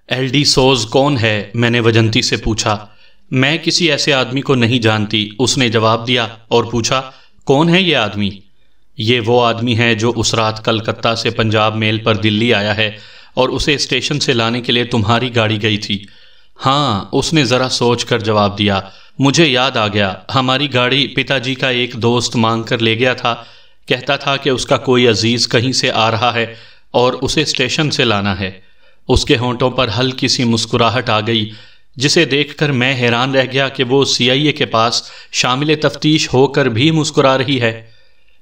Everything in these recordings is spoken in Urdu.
ایل ڈی سوز کون ہے؟ میں نے وجنتی سے پوچھا۔ میں کسی ایسے آدمی کو نہیں جانتی، اس نے جواب دیا اور پوچھا کون ہے یہ آدمی؟ یہ وہ آدمی ہے جو اس رات کلکتہ سے پنجاب میل پر دلی آیا ہے اور اسے اسٹیشن سے لانے کے لیے تمہاری گاڑی گئی تھی۔ ہاں، اس نے ذرا سوچ کر جواب دیا۔ مجھے یاد آ گیا، ہماری گاڑی پتا جی کا ایک دوست مانگ کر لے گیا تھا، کہتا تھا کہ اس کا کوئی عزیز کہیں سے آ رہا ہے اور اسے اسٹیشن سے لانا ہے۔ اس کے ہونٹوں پر ہلکی سی مسکراہٹ آ گئی، جسے دیکھ کر میں حیران رہ گیا کہ وہ سی آئی اے کے پاس شامل تفتیش ہو کر بھی مسکرا رہی ہے۔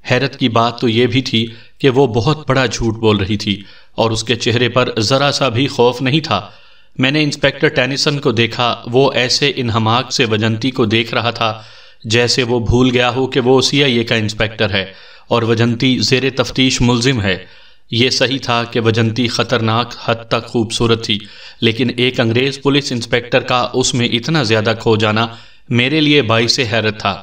حیرت کی بات تو یہ بھی تھی کہ وہ بہت بڑا جھوٹ بول رہی تھی اور اس کے چہرے پر ذرا سا بھی خوف نہیں تھا۔ میں نے انسپکٹر ٹینیسن کو دیکھا، وہ ایسے انہماک سے وجنتی کو دیکھ رہا تھا جیسے وہ بھول گیا ہو کہ وہ سی آئی اے کا انسپکٹر ہے اور وجنتی زیر تفتیش ملزم ہے۔ یہ صحیح تھا کہ وجنتی خطرناک حد تک خوبصورت تھی، لیکن ایک انگریز پولیس انسپکٹر کا اس میں اتنا زیادہ کھو جانا میرے لیے باعث حیرت تھا۔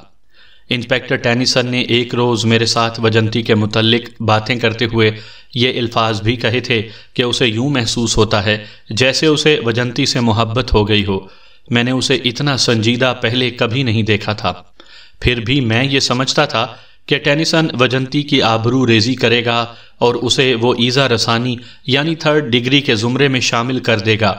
انسپکٹر ٹینیسن نے ایک روز میرے ساتھ وجنتی کے متعلق باتیں کرتے ہوئے یہ الفاظ بھی کہے تھے کہ اسے یوں محسوس ہوتا ہے جیسے اسے وجنتی سے محبت ہو گئی ہو۔ میں نے اسے اتنا سنجیدہ پہلے کبھی نہیں دیکھا تھا۔ پھر بھی میں یہ سمجھتا تھا کہ ٹینیسن وجنتی کی آبرو ریزی کرے گا اور اسے وہ ایذا رسانی یعنی 3rd ڈگری کے زمرے میں شامل کر دے گا۔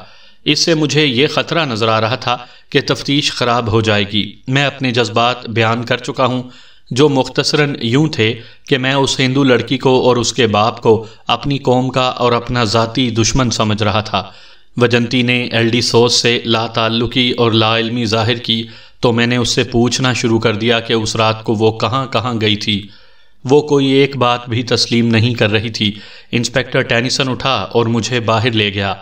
اس سے مجھے یہ خطرہ نظر آ رہا تھا کہ تفتیش خراب ہو جائے گی۔ میں اپنے جذبات بیان کر چکا ہوں، جو مختصراً یوں تھے کہ میں اس ہندو لڑکی کو اور اس کے باپ کو اپنی قوم کا اور اپنا ذاتی دشمن سمجھ رہا تھا۔ وجنتی نے ایل ڈی سوز سے لا تعلقی اور لا علمی ظاہر کی تو میں نے اس سے پوچھنا شروع کر دیا کہ اس رات کو وہ کہاں کہاں گئی تھی۔ وہ کوئی ایک بات بھی تسلیم نہیں کر رہی تھی۔ انسپکٹر ٹینیسن اٹھا اور مجھے باہر لے گیا۔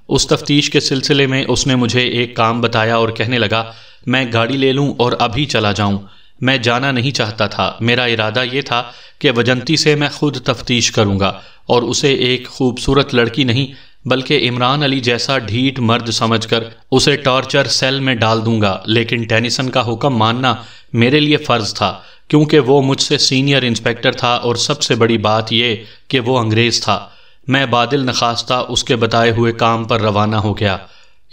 اس تفتیش کے سلسلے میں اس نے مجھے ایک کام بتایا اور کہنے لگا میں گاڑی لے لوں اور ابھی چلا جاؤں۔ میں جانا نہیں چاہتا تھا، میرا ارادہ یہ تھا کہ وجنتی سے میں خود تفتیش کروں گا اور اسے ایک خوبصورت لڑکی نہیں بلکہ عمران علی جیسا ڈھیٹ مرد سمجھ کر اسے ٹارچر سیل میں ڈال دوں گا۔ لیکن ٹینیسن کا حکم ماننا میرے لیے فرض تھا، کیونکہ وہ مجھ سے سینئر انسپکٹر تھا اور سب سے بڑی بات یہ کہ وہ انگریز تھا۔ میں بادل نخواستہ اس کے بتائے ہوئے کام پر روانہ ہو گیا۔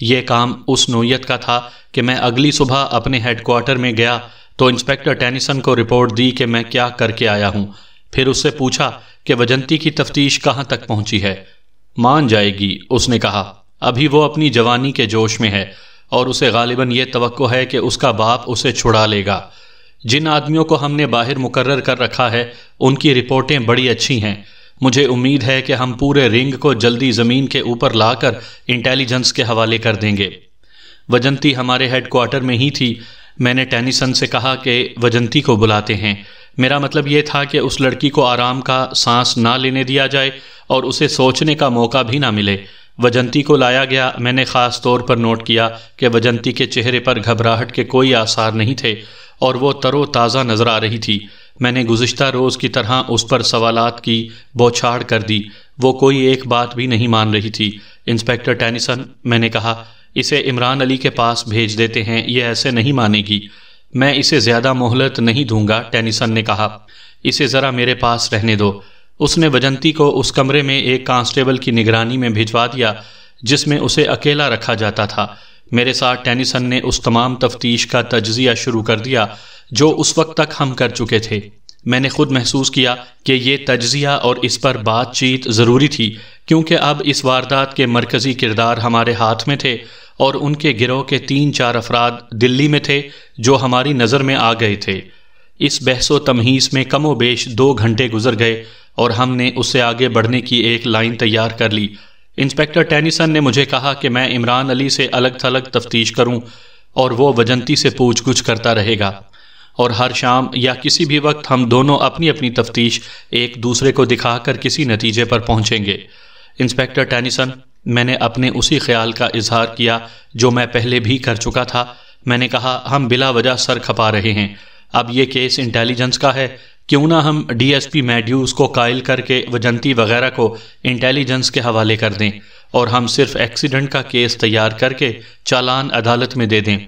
یہ کام اس نوعیت کا تھا کہ میں اگلی صبح اپنے ہیڈ کوارٹر میں گیا تو انسپکٹر ٹینیسن کو رپورٹ دی کہ میں کیا کر کے آیا ہوں۔ پھر اس سے پوچھا کہ وجنتی کی تفتیش کہاں تک پہنچی ہے۔ مان جائے گی، اس نے کہا، ابھی وہ اپنی جوانی کے جوش میں ہے اور اسے غالباً یہ توقع ہے کہ اس کا باپ اسے چھڑا لے گا۔ جن آدمیوں کو ہم نے باہر مقرر کر رکھا ہے ان کی رپورٹیں بڑی اچھی ہیں۔ مجھے امید ہے کہ ہم پورے رنگ کو جلدی زمین کے اوپر لا کر انٹیلیجنس کے حوالے کر دیں گے۔ وجنتی ہمارے ہیڈ کوارٹر میں ہی تھی۔ میں نے ٹینیسن سے کہا کہ وجنتی کو بلاتے ہیں۔ میرا مطلب یہ تھا کہ اس لڑکی کو آرام کا سانس نہ لینے دیا جائے اور اسے سوچنے کا موقع بھی نہ ملے۔ وجنتی کو لایا گیا۔ میں نے خاص طور پر نوٹ کیا کہ وجنتی کے چہرے پر گھبراہٹ کے کوئی آثار نہیں تھے اور وہ تر و تازہ نظر آ رہی تھی۔ میں نے گزشتہ روز کی طرح اس پر سوالات کی بوچھاڑ کر دی۔ وہ کوئی ایک بات بھی نہیں مان رہی تھی۔ انسپکٹر ٹینیسن، میں نے کہا، اسے عمران علی کے پاس بھیج دیتے ہیں، یہ ایسے نہیں مانے گی۔ میں اسے زیادہ مہلت نہیں دوں گا، ٹینیسن نے کہا، اسے ذرا میرے پاس رہنے دو۔ اس نے وجنتی کو اس کمرے میں ایک کانسٹیبل کی نگرانی میں بھجوا دیا جس میں اسے اکیلا رکھا جاتا تھا۔ میرے ساتھ ٹینیسن نے اس تمام تفتیش کا تجزیہ شروع کر دیا جو اس وقت تک ہم کر چکے تھے۔ میں نے خود محسوس کیا کہ یہ تجزیہ اور اس پر بات چیت ضروری تھی، کیونکہ اب اس واردات کے مرکزی کردار ہمارے ہاتھ میں تھے اور ان کے گروہ کے 3-4 افراد دلی میں تھے جو ہماری نظر میں آ گئے تھے۔ اس بحث و تمہیز میں کم و بیش 2 گھنٹے گزر گئے اور ہم نے اس سے آگے بڑھنے کی ایک لائن تیار کر لی۔ انسپکٹر ٹینیسن نے مجھے کہا کہ میں عمران علی سے الگ تھلگ تفتیش کروں اور وہ وجنتی سے پوچھ گچھ کرتا رہے گا، اور ہر شام یا کسی بھی وقت ہم دونوں اپنی اپنی تفتیش ایک دوسرے کو دکھا کر کسی نتیجے پر پہنچیں گے۔ انسپکٹر ٹینیسن، میں نے اپنے اسی خیال کا اظہار کیا جو میں پہلے بھی کر چکا تھا۔ میں نے کہا، ہم بلا وجہ سر کھپا رہے ہیں۔ اب یہ کیس انٹیلیجنس کا ہے، کیوں نہ ہم ڈی ایس پی میڈیوز کو قائل کر کے وجنتی وغیرہ کو انٹیلیجنس کے حوالے کر دیں اور ہم صرف ایکسیڈنٹ کا کیس تیار کر کے چالان عدالت میں دے دیں۔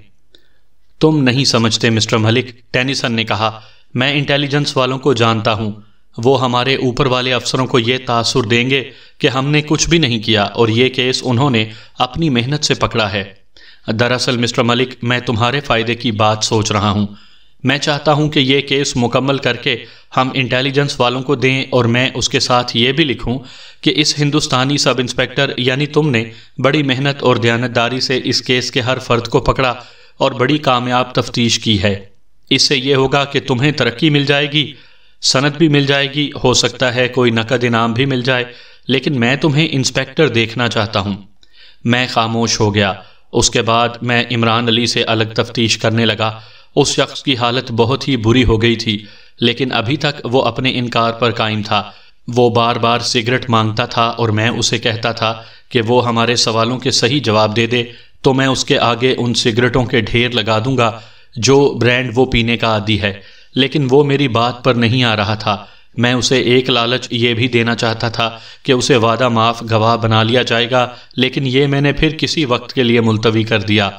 تم نہیں سمجھتے مسٹر ملک، ٹینیسن نے کہا، میں انٹیلیجنس والوں کو جانتا ہوں۔ وہ ہمارے اوپر والے افسروں کو یہ تاثر دیں گے کہ ہم نے کچھ بھی نہیں کیا اور یہ کیس انہوں نے اپنی محنت سے پکڑا ہے۔ دراصل مسٹر ملک، میں تمہارے فائدے کی بات سوچ رہا ہوں۔ میں چاہتا ہوں کہ یہ کیس مکمل کر کے ہم انٹیلیجنس والوں کو دیں، اور میں اس کے ساتھ یہ بھی لکھوں کہ اس ہندوستانی سب انسپیکٹر یعنی تم نے بڑی محنت اور دیانتداری سے اس کیس کے ہر فرد کو پکڑا اور بڑی کامیاب تفتیش کی ہے۔ اس سے یہ ہوگا کہ تمہیں ترقی مل جائے گی، سند بھی مل جائے گی، ہو سکتا ہے کوئی نقد انعام بھی مل جائے، لیکن میں تمہیں انسپیکٹر دیکھنا چاہتا ہوں۔ میں خاموش ہو گیا۔ اس کے بعد میں عمران علی سے الگ تفتیش کرنے لگا۔ اس شخص کی حالت بہت ہی بری ہو گئی تھی، لیکن ابھی تک وہ اپنے انکار پر قائم تھا۔ وہ بار بار سگریٹ مانگتا تھا اور میں اسے کہتا تھا کہ وہ ہمارے سوالوں کے صحیح جواب دے دے تو میں اس کے آگے ان سگریٹوں کے ڈھیر لگا دوں گا جو برانڈ وہ پینے کا عادی ہے، لیکن وہ میری بات پر نہیں آ رہا تھا۔ میں اسے ایک لالچ یہ بھی دینا چاہتا تھا کہ اسے وعدہ معاف گواہ بنا لیا جائے گا، لیکن یہ میں نے پھر کسی وقت کے لیے ملتوی کر دیا۔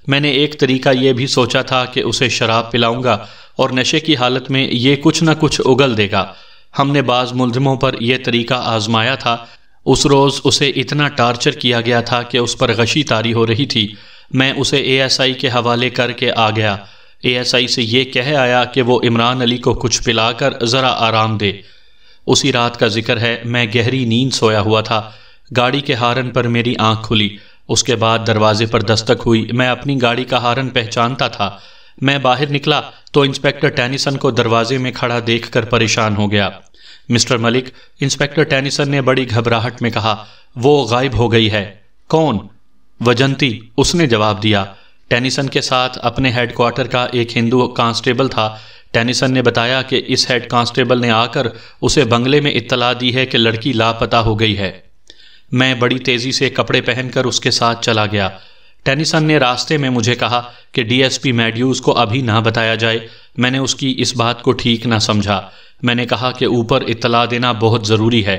میں نے ایک طریقہ یہ بھی سوچا تھا کہ اسے شراب پلاؤں گا اور نشے کی حالت میں یہ کچھ نہ کچھ اگل دے گا۔ ہم نے بعض ملزموں پر یہ طریقہ آزمایا تھا۔ اس روز اسے اتنا ٹارچر کیا گیا تھا کہ اس پر غشی طاری ہو رہی تھی۔ میں اسے اے ایس آئی کے حوالے کر کے آ گیا۔ اے ایس آئی سے یہ کہہ آیا کہ وہ عمران علی کو کچھ پلا کر ذرا آرام دے۔ اسی رات کا ذکر ہے، میں گہری نیند سویا ہوا تھا۔ گاڑی کے ہارن پر میری آنکھ کھلی۔ اس کے بعد دروازے پر دستک ہوئی۔ میں اپنی گاڑی کا ہارن پہچانتا تھا۔ میں باہر نکلا تو انسپیکٹر ٹینیسن کو دروازے میں کھڑا دیکھ کر پریشان ہو گیا۔ مسٹر ملک، انسپیکٹر ٹینیسن نے بڑی گھبراہٹ میں کہا، وہ غائب ہو گئی ہے۔ کون؟ وجنتی، اس نے جواب دیا۔ ٹینیسن کے ساتھ اپنے ہیڈ کوارٹر کا ایک ہندو کانسٹیبل تھا۔ ٹینیسن نے بتایا کہ اس ہیڈ کانسٹیبل نے آ کر اسے بنگلے میں اطلاع دی ہے کہ لڑکی لاپتہ ہو گئی ہے۔ میں بڑی تیزی سے کپڑے پہن کر اس کے ساتھ چلا گیا۔ ٹینیسن نے راستے میں مجھے کہا کہ ڈی ایس پی میڈیوز کو ابھی نہ بتایا جائے۔ میں نے اس کی اس بات کو ٹھیک نہ سمجھا۔ میں نے کہا کہ اوپر اطلاع دینا بہت ضروری ہے۔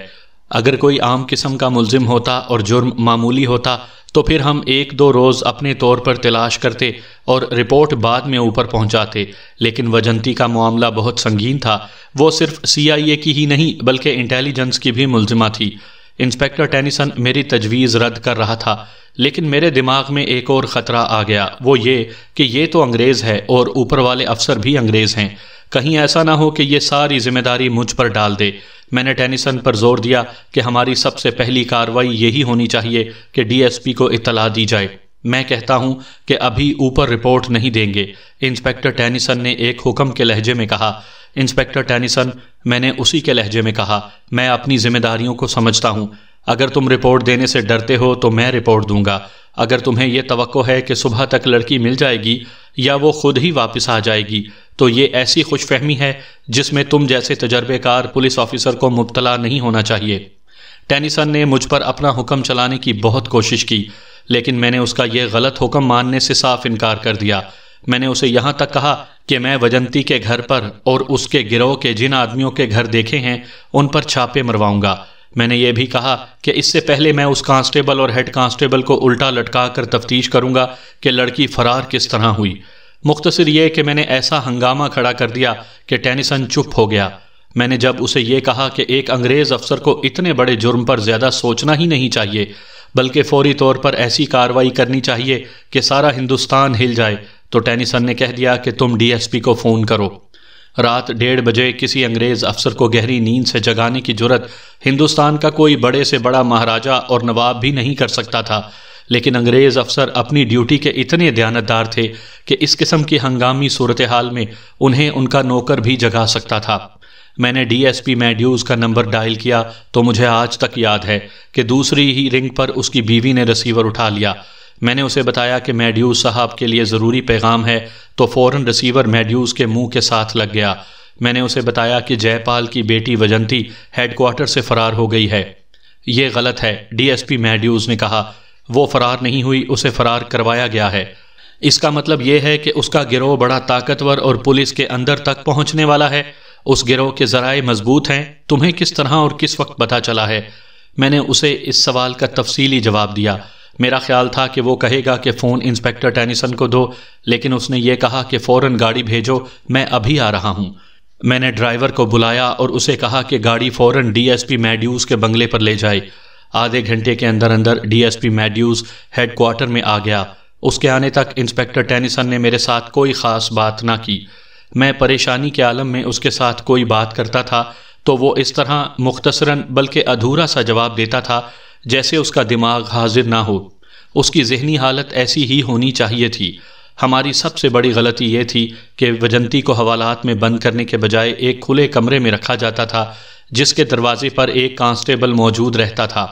اگر کوئی عام قسم کا ملزم ہوتا اور جرم معمولی ہوتا تو پھر ہم ایک دو روز اپنے طور پر تلاش کرتے اور رپورٹ بعد میں اوپر پہنچاتے، لیکن وجنتی کا معاملہ بہت سنگین تھا۔ وہ صرف سی آئی اے کی ہی نہیں بلکہ انٹیلیجنس کی بھی ملزمہ تھی۔ انسپیکٹر ٹینیسن میری تجویز رد کر رہا تھا، لیکن میرے دماغ میں ایک اور خطرہ آ گیا، وہ یہ کہ یہ تو انگریز ہے اور اوپر والے افسر بھی انگریز ہیں۔ کہیں ایسا نہ ہو کہ یہ ساری ذمہ داری مجھ پر ڈال دے۔ میں نے ٹینیسن پر زور دیا کہ ہماری سب سے پہلی کارروائی یہی ہونی چاہیے کہ ڈی ایس پی کو اطلاع دی جائے۔ میں کہتا ہوں کہ ابھی اوپر رپورٹ نہیں دیں گے، انسپیکٹر ٹینیسن نے ایک حکم کے لہجے میں کہا۔ انسپیکٹر ٹینیسن، میں نے اسی کے لہجے میں کہا، میں اپنی ذمہ داریوں کو سمجھتا ہوں۔ اگر تم رپورٹ دینے سے ڈرتے ہو تو میں رپورٹ دوں گا۔ اگر تمہیں یہ توقع ہے کہ صبح تک لڑکی مل جائے گی یا وہ خود ہی واپس آ جائے گی تو یہ ایسی خوش فہمی ہے جس میں تم جیسے تجربے کار پولیس آفیسر کو مبتلا نہیں ہونا چاہیے۔ ٹینیسن نے مجھ پر اپنا حکم چلانے کی بہت کوشش کی، لیکن میں نے اس کا یہ غلط حکم ماننے سے صاف انکار کر دیا۔ میں نے اسے یہاں تک کہا کہ میں وجنتی کے گھر پر اور اس کے گروہ کے جن آدمیوں کے گھر دیکھے ہیں ان پر چھاپے مرواؤں گا۔ میں نے یہ بھی کہا کہ اس سے پہلے میں اس کانسٹیبل اور ہیڈ کانسٹیبل کو الٹا لٹکا کر تفتیش کروں گا کہ لڑکی فرار کس طرح ہوئی۔ مختصر یہ کہ میں نے ایسا ہنگامہ کھڑا کر دیا کہ ٹینیسن چپ ہو گیا۔ میں نے جب اسے یہ کہا کہ ایک انگریز افسر کو اتنے بڑے جرم پر زیادہ سوچنا ہی نہیں چاہیے بلکہ فوری طور پر ایسی کارروائی کرنی چاہیے کہ سارا ہندوستان ہل جائے، تو ٹینیسن نے کہہ دیا کہ تم ڈی ایس پی کو فون کرو۔ رات 1:30 بجے کسی انگریز افسر کو گہری نیند سے جگانے کی جرت ہندوستان کا کوئی بڑے سے بڑا مہاراجہ اور نواب بھی نہیں کر سکتا تھا، لیکن انگریز افسر اپنی ڈیوٹی کے اتنے دیانتدار تھے کہ اس قسم کی ہنگامی صورتحال میں انہیں ان کا نوکر بھی جگا سکتا تھا۔ میں نے ڈی ایس پی میڈیوز کا نمبر ڈائل کیا تو مجھے آج تک یاد ہے کہ دوسری ہی رنگ پر اس کی بیوی نے ریسیور اٹھا لیا۔ میں نے اسے بتایا کہ میڈیوز صاحب کے لیے ضروری پیغام ہے تو فوراً ریسیور میڈیوز کے منہ کے ساتھ لگ گیا۔ میں نے اسے بتایا کہ جے پال کی بیٹی وجنتی ہیڈ کوارٹر سے فرار ہو گئی ہے۔ یہ غلط ہے، ڈی ایس پی میڈیوز نے کہا، وہ فرار نہیں ہوئی، اسے فرار کروایا گیا ہے۔ اس کا مطلب یہ ہے کہ اس کا گروہ بڑا طاقتور اور پولیس کے اندر تک پہنچنے والا ہے۔ اس گروہ کے ذرائع مضبوط ہیں۔ تمہیں کس طرح اور کس وقت پتہ چلا ہے؟ میں نے اسے اس سوال کا تفصیلی جواب دیا۔ میرا خیال تھا کہ وہ کہے گا کہ فون انسپیکٹر ٹینیسن کو دو، لیکن اس نے یہ کہا کہ فوراً گاڑی بھیجو، میں ابھی آ رہا ہوں۔ میں نے ڈرائیور کو بلایا اور اسے کہا کہ گاڑی فوراً ڈی ایس پی میڈیوز کے بنگلے پر لے جائے۔ آدھے گھنٹے کے اندر اندر ڈی ایس پی میڈیوز ہیڈ کوارٹر میں آ گیا۔ اس کے آنے تک انسپیکٹر ٹینیسن نے میرے ساتھ کوئی خاص بات نہ کی۔ میں پریشانی کے عالم میں اس کے ساتھ کوئی بات کرتا تھا تو وہ اس طرح مختصراً بلکہ ادھورا سا جواب دیتا تھا جیسے اس کا دماغ حاضر نہ ہو۔ اس کی ذہنی حالت ایسی ہی ہونی چاہیے تھی۔ ہماری سب سے بڑی غلطی یہ تھی کہ وجنتی کو حوالات میں بند کرنے کے بجائے ایک کھلے کمرے میں رکھا جاتا تھا جس کے دروازے پر ایک کانسٹیبل موجود رہتا تھا۔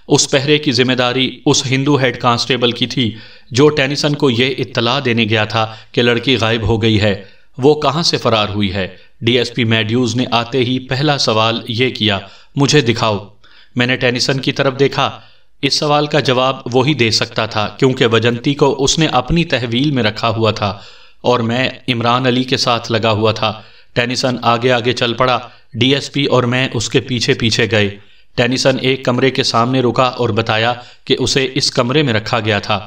اس پہرے کی ذمہ داری اس ہندو ہیڈ کانسٹیبل کی تھی جو ٹینیسن کو یہ اطلاع دینے گیا تھا کہ لڑکی غائب ہو گئی ہے۔ وہ کہاں سے فرار ہوئی ہے؟ ڈی ایس پی میڈیوز نے آتے ہی پہلا سوال یہ کیا، مجھے دکھاؤ۔ میں نے ٹینیسن کی طرف دیکھا۔ اس سوال کا جواب وہی دے سکتا تھا کیونکہ وجنتی کو اس نے اپنی تحویل میں رکھا ہوا تھا اور میں عمران علی کے ساتھ لگا ہوا تھا۔ ٹینیسن آگے آگے چل پڑا۔ ڈی ایس پی اور میں اس کے پیچھے پیچھے گئے۔ ٹینیسن ایک کمرے کے سامنے رکا اور بتایا کہ اسے اس کمرے میں رکھا گیا تھا۔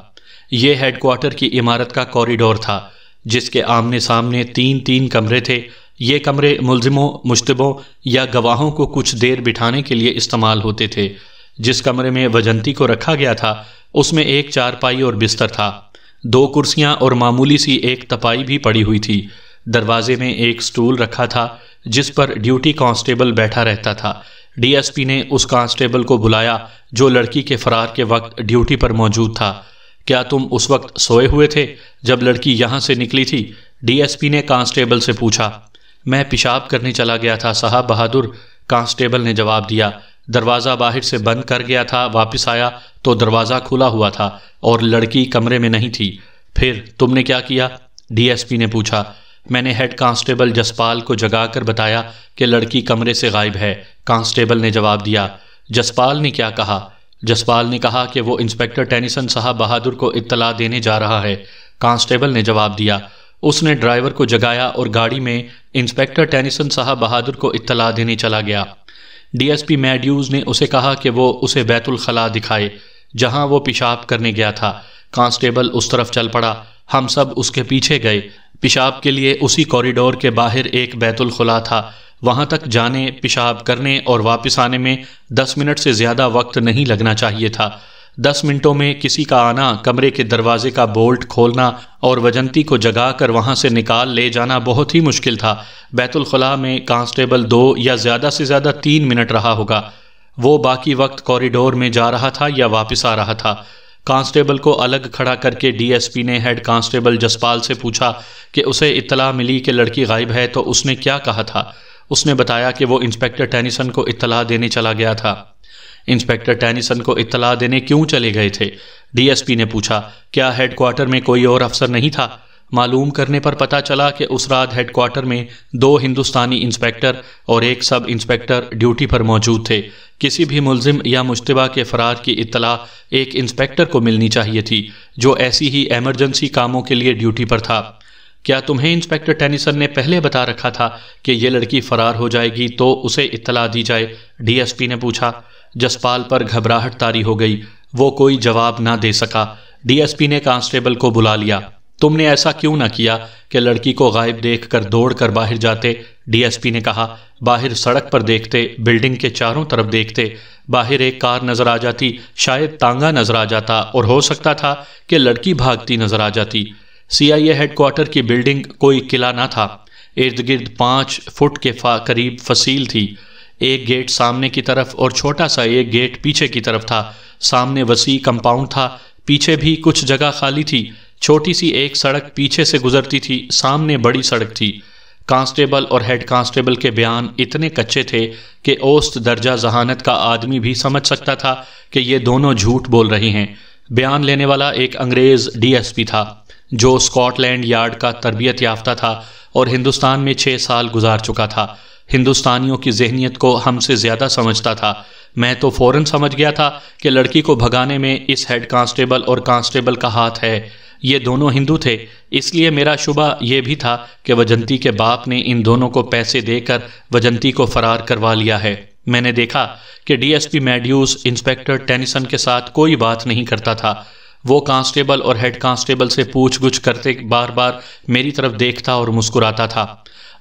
یہ ہیڈ کوارٹر کی عمارت کا کوریڈور تھا جس کے آمنے سامنے تین کمرے تھے۔ یہ کمرے ملزموں، مشتبوں یا گواہوں کو کچھ دیر بٹھانے کے لیے استعمال ہوتے تھے۔ جس کمرے میں وجنتی کو رکھا گیا تھا اس میں ایک چارپائی اور بستر تھا۔ 2 کرسیاں اور معمولی سی ایک تپائی بھی پڑی ہوئی تھی۔ دروازے میں ایک سٹول رکھا تھا جس پر ڈیوٹی کانسٹیبل بیٹھا رہتا تھا۔ ڈی ایس پی نے اس کانسٹیبل کو بلایا جو لڑکی کے فرار کے وقت ڈیوٹی پر موجود تھا۔ کیا تم اس وقت سوئے ہوئے تھے جب لڑکی یہاں سے نکلی تھی؟ ڈی ایس پی نے کانسٹیبل سے پوچھا۔ میں پیشاب کرنے چلا گیا تھا صاحب بہادر، کانسٹیبل نے جواب دیا۔ دروازہ باہر سے بند کر گیا تھا، واپس آیا تو دروازہ کھلا ہوا تھا اور لڑکی کمرے میں نہیں تھی۔ پھر تم نے کیا کیا؟ ڈی ایس پی نے پوچھا۔ میں نے ہیڈ کانسٹیبل جسپال کو جگا کر بتایا کہ لڑکی کمرے سے غائب ہے، کانسٹیبل نے جواب دیا۔ جسپال نے کیا کہا؟ جسپال نے کہا کہ وہ انسپیکٹر ٹینیسن صاحب بہادر کو اطلاع دینے جا رہا ہے، کانسٹیبل نے جواب دیا۔ اس نے ڈرائیور کو جگایا اور گاڑی میں انسپیکٹر ٹینیسن صاحب بہادر کو اطلاع دینے چلا گیا۔ ڈی ایس پی میڈیوز نے اسے کہا کہ وہ اسے بیت الخلاء دکھائے جہاں وہ پیشاب کرنے گیا تھا۔ کانسٹیبل اس طرف چل پڑا۔ ہم سب اس کے پیچھے گئے۔ پیشاب کے لیے اسی کوریڈور کے باہر ایک بیت الخلاء تھا۔ وہاں تک جانے، پیشاب کرنے اور واپس آنے میں 10 منٹ سے زیادہ وقت نہیں لگنا چاہیے تھا۔ 10 منٹوں میں کسی کا آنا، کمرے کے دروازے کا بولٹ کھولنا اور وجنتی کو جگا کر وہاں سے نکال لے جانا بہت ہی مشکل تھا۔ بیت الخلاء میں کانسٹیبل 2 یا زیادہ سے زیادہ 3 منٹ رہا ہوگا۔ وہ باقی وقت کوریڈور میں جا رہا تھا یا واپس آ رہا تھا۔ کانسٹیبل کو الگ کھڑا کر کے ڈی ایس پی نے ہیڈ کانسٹیبل جسپال سے پوچھا کہ اسے اطلاع ملی کہ لڑکی غائب ہے تو اس نے کیا کہا تھا؟ اس نے بتایا کہ وہ انسپیکٹر ٹینیسن کو اطلاع دینے چلا گیا تھا۔ انسپیکٹر ٹینیسن کو اطلاع دینے کیوں چلے گئے تھے؟ ڈی ایس پی نے پوچھا۔ کیا ہیڈ کوارٹر میں کوئی اور افسر نہیں تھا؟ معلوم کرنے پر پتہ چلا کہ اس رات ہیڈ کوارٹر میں 2 ہندوستانی انسپیکٹر اور ایک سب انسپیکٹر ڈیوٹی پر موجود تھے۔ کسی بھی ملزم یا مشتبہ کے فرار کی اطلاع ایک انسپیکٹر کو ملنی چاہیے تھی جو ایسی ہی ایمرجنسی کاموں کے لیے ڈیوٹی پر تھا۔ کیا تمہیں انسپیکٹر ٹینیسن نے پہلے بتا رکھا تھا کہ یہ لڑکی فرار ہو جائے گی تو اسے اطلاع دی جائے؟ ڈی ایس پی نے پوچھا۔ جسپال پر گھبراہٹ طاری ہو گئی۔ وہ کوئی جواب نہ دے سکا۔ ڈی ایس پی نے کانسٹیبل کو بلا لیا۔ تم نے ایسا کیوں نہ کیا کہ لڑکی کو غائب دیکھ کر دوڑ کر باہر جاتے؟ ڈی ایس پی نے کہا۔ باہر سڑک پر دیکھتے، بلڈنگ کے چاروں طرف دیکھتے، باہر ایک کار نظر آ جاتی، شاید تانگا نظر آ جاتا اور ہو سکتا تھا کہ لڑکی بھاگتی نظر آ جاتی۔ سی آئی اے ہیڈ کوارٹر کی بلڈنگ کوئی قلعہ نہ تھا۔ ارد گرد 5 فٹ کے قریب فصیل تھی۔ ایک گیٹ سامنے کی طرف اور چھوٹا سا ایک گیٹ پیچھے کی طرف تھا۔ سامنے وسیع کمپاؤنڈ تھا، پیچھے بھی کچھ جگہ خالی تھی۔ چھوٹی سی ایک سڑک پیچھے سے گزرتی تھی، سامنے بڑی سڑک تھی۔ کانسٹیبل اور ہیڈ کانسٹیبل کے بیان اتنے کچے تھے کہ اوسط درجہ ذہانت کا آدمی بھی سمجھ سکتا تھا کہ یہ دونوں جھوٹ بول رہے ہیں۔ بیان لینے والا ایک انگریز ڈی ایس پی تھا جو اسکاٹ لینڈ یارڈ کا تربیت یافتہ تھا اور ہندوستان میں 6 سال گزار چکا تھا۔ ہندوستانیوں کی ذہنیت کو ہم سے زیادہ سمجھتا تھا۔ میں تو فوراً سمجھ گیا تھا کہ لڑکی کو بھگانے میں اس ہیڈ کانسٹیبل اور کانسٹیبل کا ہاتھ ہے۔ یہ دونوں ہندو تھے، اس لیے میرا شبہ یہ بھی تھا کہ وجنتی کے باپ نے ان دونوں کو پیسے دے کر وجنتی کو فرار کروا لیا ہے۔ میں نے دیکھا کہ ڈی ایس پی میڈیوز انسپیکٹر ٹینیسن کے ساتھ کوئی بات نہیں کرتا تھا۔ وہ کانسٹیبل اور ہیڈ کانسٹیبل سے پوچھ گچھ کرتے بار بار میری طرف دیکھتا اور مسکراتا تھا۔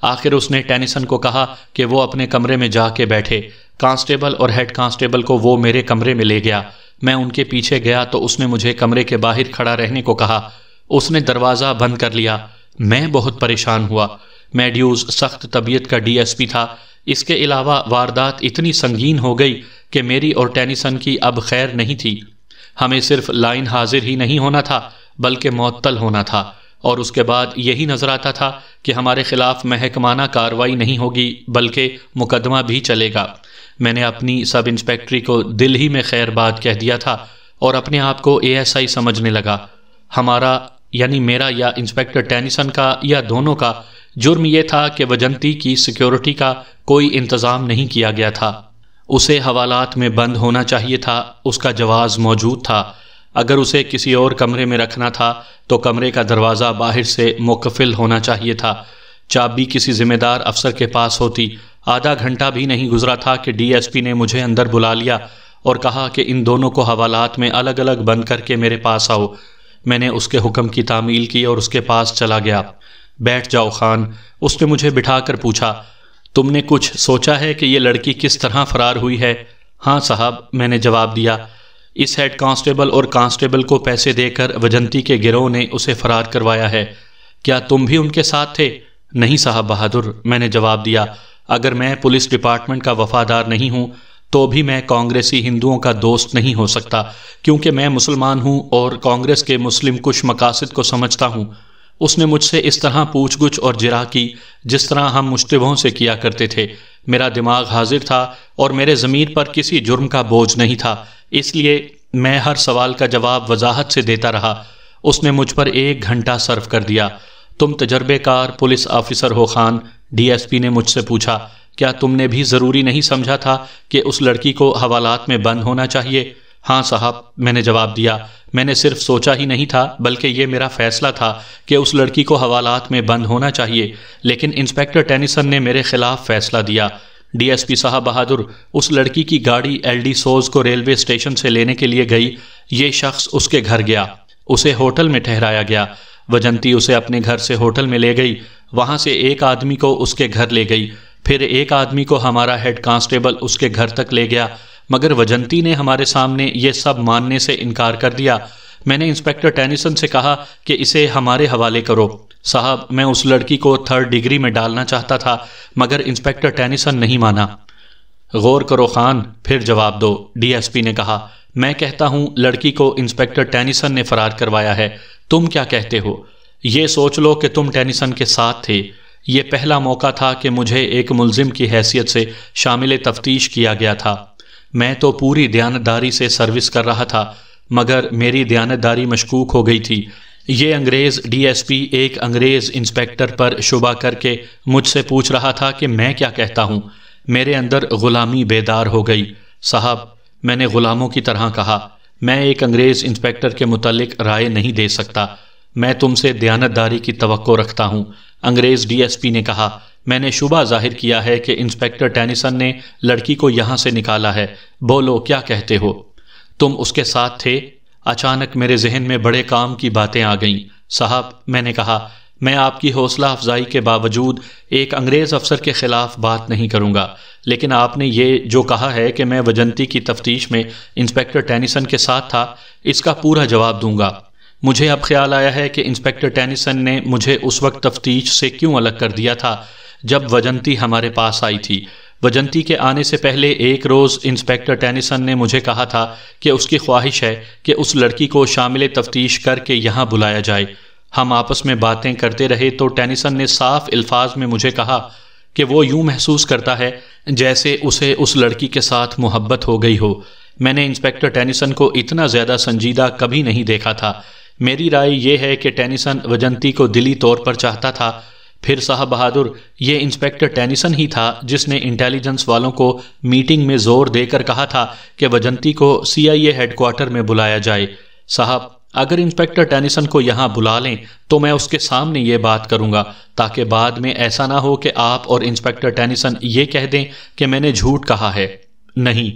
آخر اس نے ٹینیسن کو کہا کہ وہ اپنے کمرے میں جا کے بیٹھے۔ کانسٹیبل اور ہیڈ کانسٹیبل کو وہ میرے کمرے میں لے گیا۔ میں ان کے پیچھے گیا تو اس نے مجھے کمرے کے باہر کھڑا رہنے کو کہا۔ اس نے دروازہ بند کر لیا۔ میں بہت پریشان ہوا۔ میڈیوز سخت طبیعت کا ڈی ایس پی تھا۔ اس کے علاوہ واردات اتنی سنگین ہو گئی کہ میری اور ٹینیسن کی اب خیر نہیں تھی۔ ہمیں صرف لائن حاضر ہی نہیں ہونا تھا بلکہ معطل ہونا تھا، اور اس کے بعد یہی نظر آتا تھا کہ ہمارے خلاف محکمانہ کارروائی نہیں ہوگی بلکہ مقدمہ بھی چلے گا۔ میں نے اپنی سب انسپیکٹری کو دل ہی میں خیر بات کہہ دیا تھا اور اپنے آپ کو اے ایس آئی سمجھنے لگا۔ ہمارا یعنی میرا یا انسپیکٹر ٹینیسن کا یا دونوں کا جرم یہ تھا کہ وجنتی کی سیکیورٹی کا کوئی انتظام نہیں کیا گیا تھا۔ اسے حوالات میں بند ہونا چاہیے تھا، اس کا جواز موجود تھا۔ اگر اسے کسی اور کمرے میں رکھنا تھا تو کمرے کا دروازہ باہر سے مقفل ہونا چاہیے تھا۔ چابی کسی ذمہ دار افسر کے پاس ہوتی۔ آدھا گھنٹہ بھی نہیں گزرا تھا کہ ڈی ایس پی نے مجھے اندر بلا لیا اور کہا کہ ان دونوں کو حوالات میں الگ الگ بند کر کے میرے پاس آؤ۔ میں نے اس کے حکم کی تعمیل کی اور اس کے پاس چلا گیا۔ بیٹھ جاؤ خان، اس نے مجھے بٹھا کر پوچھا، تم نے کچھ سوچا ہے کہ یہ لڑکی کس طرح فرار ہوئی ہے؟ ہاں صاحب، میں نے جواب دیا۔ اس ہیڈ کانسٹیبل اور کانسٹیبل کو پیسے دے کر وجنتی کے گروہ نے اسے فرار کروایا ہے۔ کیا تم بھی ان کے ساتھ تھے؟ نہیں صاحب بہادر، میں نے جواب دیا۔ اگر میں پولیس ڈپارٹمنٹ کا وفادار نہیں ہوں تو بھی میں کانگریسی ہندوؤں کا دوست نہیں ہو سکتا، کیونکہ میں مسلمان ہوں اور کانگریس کے مسلم کش مقاصد کو سمجھتا ہوں۔ اس نے مجھ سے اس طرح پوچھ گچھ اور جرح کی جس طرح ہم مشتبہوں سے کیا کرتے تھے۔ میرا دماغ حاضر تھا اور میرے ضمیر پر کسی جرم کا بوجھ نہیں تھا، اس لیے میں ہر سوال کا جواب وضاحت سے دیتا رہا۔ اس نے مجھ پر 1 گھنٹہ صرف کر دیا۔ تم تجربے کار پولیس آفیسر ہو خان، ڈی ایس پی نے مجھ سے پوچھا، کیا تم نے بھی ضروری نہیں سمجھا تھا کہ اس لڑکی کو حوالات میں بند ہونا چاہیے؟ ہاں صاحب، میں نے جواب دیا۔ میں نے صرف سوچا ہی نہیں تھا بلکہ یہ میرا فیصلہ تھا کہ اس لڑکی کو حوالات میں بند ہونا چاہیے، لیکن انسپیکٹر ٹینیسن نے میرے خلاف فیصلہ دیا۔ ڈی ایس پی صاحب بہادر، اس لڑکی کی گاڑی ایل ڈی سوز کو ریلوے اسٹیشن سے لینے کے لیے گئی۔ یہ شخص اس کے گھر گیا، اسے ہوٹل میں ٹھہرایا گیا۔ وجنتی اسے اپنے گھر سے ہوٹل میں لے گئی، وہاں سے ایک آدمی کو اس کے گھر لے گئی، پھر ایک آدمی کو ہمارا ہیڈ کانسٹیبل اس کے گھر تک لے گیا، مگر وجنتی نے ہمارے سامنے یہ سب ماننے سے انکار کر دیا۔ میں نے انسپیکٹر ٹینیسن سے کہا کہ اسے ہمارے حوالے کرو۔ صاحب، میں اس لڑکی کو 3rd ڈگری میں ڈالنا چاہتا تھا مگر انسپیکٹر ٹینیسن نہیں مانا۔ غور کرو خان، پھر جواب دو، ڈی ایس پی نے کہا۔ میں کہتا ہوں لڑکی کو انسپیکٹر ٹینیسن نے فرار کروایا ہے، تم کیا کہتے ہو؟ یہ سوچ لو کہ تم ٹینیسن کے ساتھ تھے۔ یہ پہلا موقع تھا کہ مجھے ایک ملزم کی حیثیت سے شامل تفتیش کیا گیا تھا۔ میں تو پوری دیانتداری سے سروس کر رہا تھا مگر میری دیانتداری مشکوک ہو گئی تھی۔ یہ انگریز ڈی ایس پی ایک انگریز انسپیکٹر پر شبہ کر کے مجھ سے پوچھ رہا تھا کہ میں کیا کہتا ہوں۔ میرے اندر غلامی بیدار ہو گئی۔ صاحب، میں نے غلاموں کی طرح کہا، میں ایک انگریز انسپیکٹر کے متعلق رائے نہیں دے سکتا، میں تم سے دیانتداری کی توقع رکھتا ہوں۔ انگریز ڈی ایس پی نے کہا، میں نے شبہ ظاہر کیا ہے کہ انسپیکٹر ٹینیسن نے لڑکی کو یہاں سے نکالا ہے، بولو کیا کہتے ہو؟ تم اس کے ساتھ تھے؟ اچانک میرے ذہن میں بڑے کام کی باتیں آ گئیں۔ صاحب، میں نے کہا، میں آپ کی حوصلہ افزائی کے باوجود ایک انگریز افسر کے خلاف بات نہیں کروں گا، لیکن آپ نے یہ جو کہا ہے کہ میں وجنتی کی تفتیش میں انسپیکٹر ٹینیسن کے ساتھ تھا، اس کا پورا جواب دوں گا۔ مجھے اب خیال آیا ہے کہ انسپیکٹر ٹینیسن نے مجھے اس وقت تفتیش سے کیوں الگ کر دیا تھا جب وجنتی ہمارے پاس آئی تھی۔ وجنتی کے آنے سے پہلے ایک روز انسپیکٹر ٹینیسن نے مجھے کہا تھا کہ اس کی خواہش ہے کہ اس لڑکی کو شامل تفتیش کر کے یہاں بلایا جائے۔ ہم آپس میں باتیں کرتے رہے تو ٹینیسن نے صاف الفاظ میں مجھے کہا کہ وہ یوں محسوس کرتا ہے جیسے اسے اس لڑکی کے ساتھ محبت ہو گئی ہو۔ میں نے انسپیکٹر ٹینیسن کو اتنا زیادہ سنجیدہ کبھی نہیں دیکھا تھا۔ میری رائے یہ ہے کہ ٹینیسن وجنتی کو دلی طور پر چاہتا تھا۔ پھر صاحب بہادر، یہ انسپیکٹر ٹینیسن ہی تھا جس نے انٹیلیجنس والوں کو میٹنگ میں زور دے کر کہا تھا کہ وجنتی کو CIA ہیڈ کوارٹر میں بلایا جائے۔ صاحب، اگر انسپیکٹر ٹینیسن کو یہاں بلا لیں تو میں اس کے سامنے یہ بات کروں گا تاکہ بعد میں ایسا نہ ہو کہ آپ اور انسپیکٹر ٹینیسن یہ کہہ دیں کہ میں نے جھوٹ کہا ہے۔ نہیں،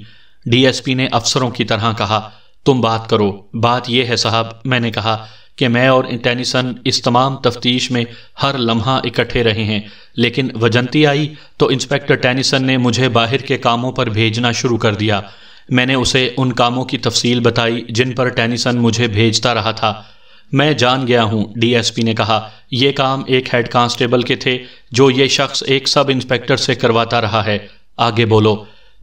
ڈی ایس پی نے افسروں کی طرح کہا، تم بات کرو۔ بات یہ ہے صاحب، میں نے کہا کہ میں اور ٹینیسن اس تمام تفتیش میں ہر لمحہ اکٹھے رہے ہیں، لیکن وجنتی آئی تو انسپکٹر ٹینیسن نے مجھے باہر کے کاموں پر بھیجنا شروع کر دیا۔ میں نے اسے ان کاموں کی تفصیل بتائی جن پر ٹینیسن مجھے بھیجتا رہا تھا۔ میں جان گیا ہوں، ڈی ایس پی نے کہا، یہ کام ایک ہیڈ کانسٹیبل کے تھے جو یہ شخص ایک سب انسپکٹر سے کرواتا رہا ہے، آگے بولو۔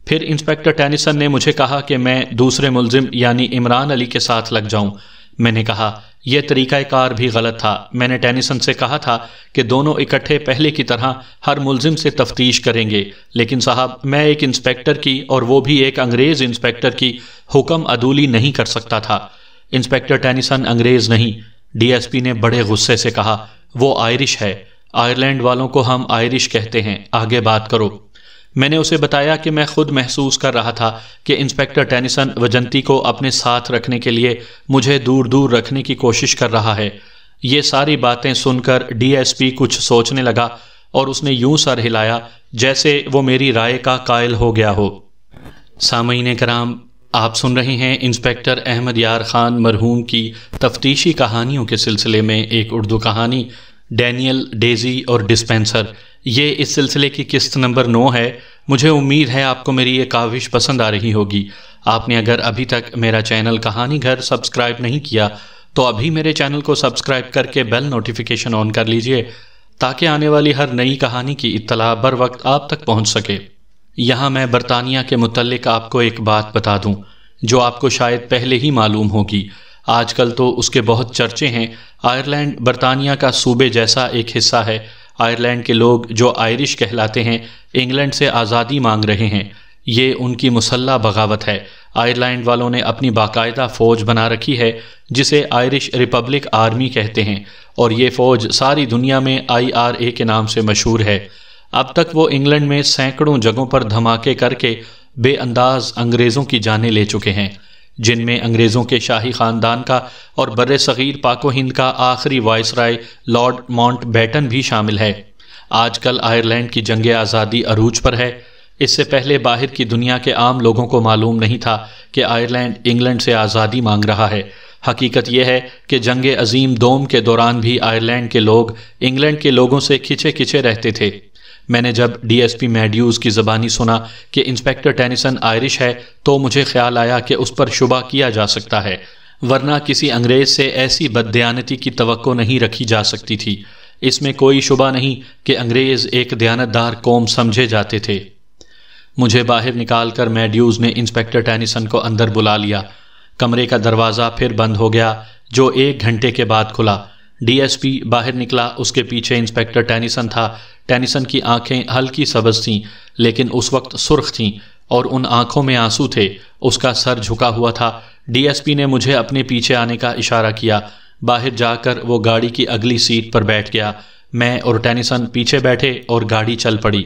پھر انسپکٹر ٹینیسن نے مجھے کہا کہ میں دوسرے ملزم یعنی عمران علی کے ساتھ لگ جاؤں۔ میں نے کہا یہ طریقہ کار بھی غلط تھا۔ میں نے ٹینیسن سے کہا تھا کہ دونوں اکٹھے پہلے کی طرح ہر ملزم سے تفتیش کریں گے، لیکن صاحب میں ایک انسپکٹر کی اور وہ بھی ایک انگریز انسپکٹر کی حکم عدولی نہیں کر سکتا تھا۔ انسپکٹر ٹینیسن انگریز نہیں، ڈی ایس پی نے بڑے غصے سے کہا، وہ آئرش ہے، آئرلینڈ والوں کو ہم آئرش کہتے ہیں، آگے بات کرو۔ میں نے اسے بتایا کہ میں خود محسوس کر رہا تھا کہ انسپکٹر ٹینیسن وجنتی کو اپنے ساتھ رکھنے کے لیے مجھے دور دور رکھنے کی کوشش کر رہا ہے۔ یہ ساری باتیں سن کر ڈی ایس پی کچھ سوچنے لگا اور اس نے یوں سر ہلایا جیسے وہ میری رائے کا قائل ہو گیا ہو۔ سامعین کرام، آپ سن رہے ہیں انسپکٹر احمد یار خان مرحوم کی تفتیشی کہانیوں کے سلسلے میں ایک اردو کہانی ڈینیل، ڈیزی اور ڈسپینسر۔ یہ اس سلسلے کی قسط نمبر 9 ہے۔ مجھے امید ہے آپ کو میری یہ کاوش پسند آ رہی ہوگی۔ آپ نے اگر ابھی تک میرا چینل کہانی گھر سبسکرائب نہیں کیا تو ابھی میرے چینل کو سبسکرائب کر کے بیل نوٹیفیکیشن آن کر لیجئے تاکہ آنے والی ہر نئی کہانی کی اطلاع بر وقت آپ تک پہنچ سکے۔ یہاں میں برطانیہ کے متعلق آپ کو ایک بات بتا دوں جو آپ کو شاید پہلے ہی معلوم ہوگی، آج کل تو اس کے بہت چرچے ہیں۔ آئرلینڈ برطانیہ کا صوبے جیسا ایک حصہ ہے۔ آئرلینڈ کے لوگ جو آئرش کہلاتے ہیں انگلینڈ سے آزادی مانگ رہے ہیں۔ یہ ان کی مسلح بغاوت ہے۔ آئرلینڈ والوں نے اپنی باقاعدہ فوج بنا رکھی ہے جسے آئرش ریپبلک آرمی کہتے ہیں، اور یہ فوج ساری دنیا میں IRA کے نام سے مشہور ہے۔ اب تک وہ انگلینڈ میں سینکڑوں جگہوں پر دھماکے کر کے بے انداز انگریزوں کی جانیں لے چکے ہیں، جن میں انگریزوں کے شاہی خاندان کا اور بر صغیر پاک و ہند کا آخری وائسرائے لارڈ ماؤنٹ بیٹن بھی شامل ہے۔ آج کل آئرلینڈ کی جنگ آزادی عروج پر ہے۔ اس سے پہلے باہر کی دنیا کے عام لوگوں کو معلوم نہیں تھا کہ آئرلینڈ انگلینڈ سے آزادی مانگ رہا ہے۔ حقیقت یہ ہے کہ جنگ عظیم دوم کے دوران بھی آئرلینڈ کے لوگ انگلینڈ کے لوگوں سے کھچے کھچے رہتے تھے۔ میں نے جب ڈی ایس پی میڈیوز کی زبانی سنا کہ انسپکٹر ٹینیسن آئرش ہے تو مجھے خیال آیا کہ اس پر شبہ کیا جا سکتا ہے، ورنہ کسی انگریز سے ایسی بددیانتی کی توقع نہیں رکھی جا سکتی تھی۔ اس میں کوئی شبہ نہیں کہ انگریز ایک دیانتدار قوم سمجھے جاتے تھے۔ مجھے باہر نکال کر میڈیوز نے انسپکٹر ٹینیسن کو اندر بلا لیا۔ کمرے کا دروازہ پھر بند ہو گیا جو 1 گھنٹے کے بعد کھلا۔ ڈی ایس پی باہر نکلا، اس کے پیچھے انسپکٹر ٹینیسن تھا۔ ٹینیسن کی آنکھیں ہلکی سبز تھیں لیکن اس وقت سرخ تھیں اور ان آنکھوں میں آنسو تھے۔ اس کا سر جھکا ہوا تھا۔ ڈی ایس پی نے مجھے اپنے پیچھے آنے کا اشارہ کیا۔ باہر جا کر وہ گاڑی کی اگلی سیٹ پر بیٹھ گیا۔ میں اور ٹینیسن پیچھے بیٹھے اور گاڑی چل پڑی۔